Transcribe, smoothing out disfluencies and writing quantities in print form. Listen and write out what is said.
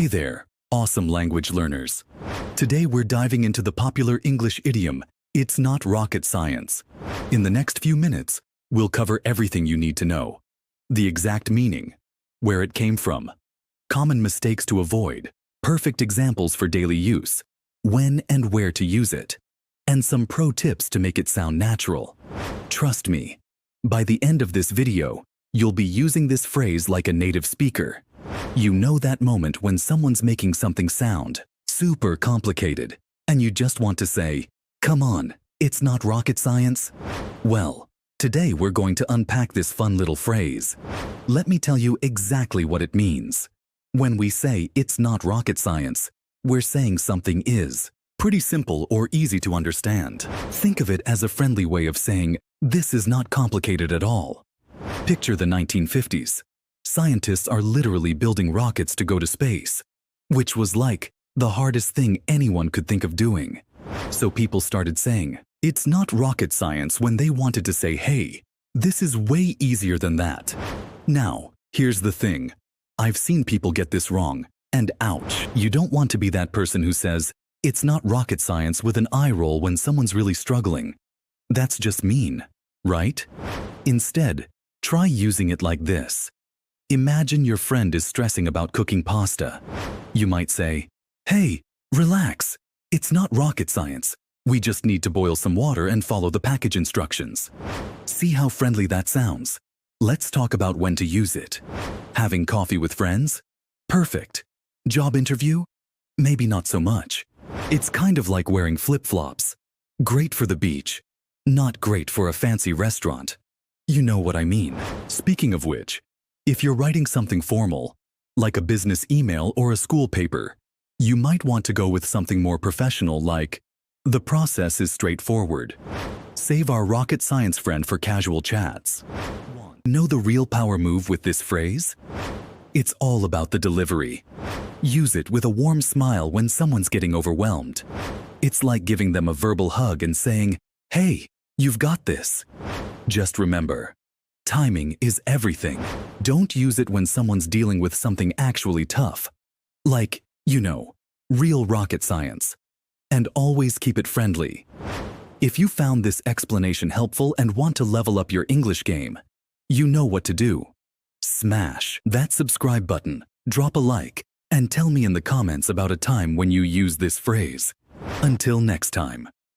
Hey there, awesome language learners. Today we're diving into the popular English idiom, "It's not rocket science." In the next few minutes, we'll cover everything you need to know. The exact meaning, where it came from, common mistakes to avoid, perfect examples for daily use, when and where to use it, and some pro tips to make it sound natural. Trust me, by the end of this video, you'll be using this phrase like a native speaker. You know that moment when someone's making something sound super complicated, and you just want to say, "Come on, it's not rocket science." Well, today we're going to unpack this fun little phrase. Let me tell you exactly what it means. When we say it's not rocket science, we're saying something is pretty simple or easy to understand. Think of it as a friendly way of saying, this is not complicated at all. Picture the 1950s. Scientists are literally building rockets to go to space, which was like the hardest thing anyone could think of doing. So people started saying, it's not rocket science when they wanted to say, hey, this is way easier than that. Now, here's the thing. I've seen people get this wrong, and ouch, you don't want to be that person who says, it's not rocket science with an eye roll when someone's really struggling. That's just mean, right? Instead, try using it like this. Imagine your friend is stressing about cooking pasta. You might say, hey, relax. It's not rocket science. We just need to boil some water and follow the package instructions. See how friendly that sounds? Let's talk about when to use it. Having coffee with friends? Perfect. Job interview? Maybe not so much. It's kind of like wearing flip-flops. Great for the beach, not great for a fancy restaurant. You know what I mean. Speaking of which, if you're writing something formal, like a business email or a school paper, you might want to go with something more professional like, the process is straightforward. Save our rocket science friend for casual chats. Know the real power move with this phrase? It's all about the delivery. Use it with a warm smile when someone's getting overwhelmed. It's like giving them a verbal hug and saying, hey, you've got this. Just remember, timing is everything. Don't use it when someone's dealing with something actually tough. Like, you know, real rocket science. And always keep it friendly. If you found this explanation helpful and want to level up your English game, you know what to do. Smash that subscribe button, drop a like, and tell me in the comments about a time when you use this phrase. Until next time.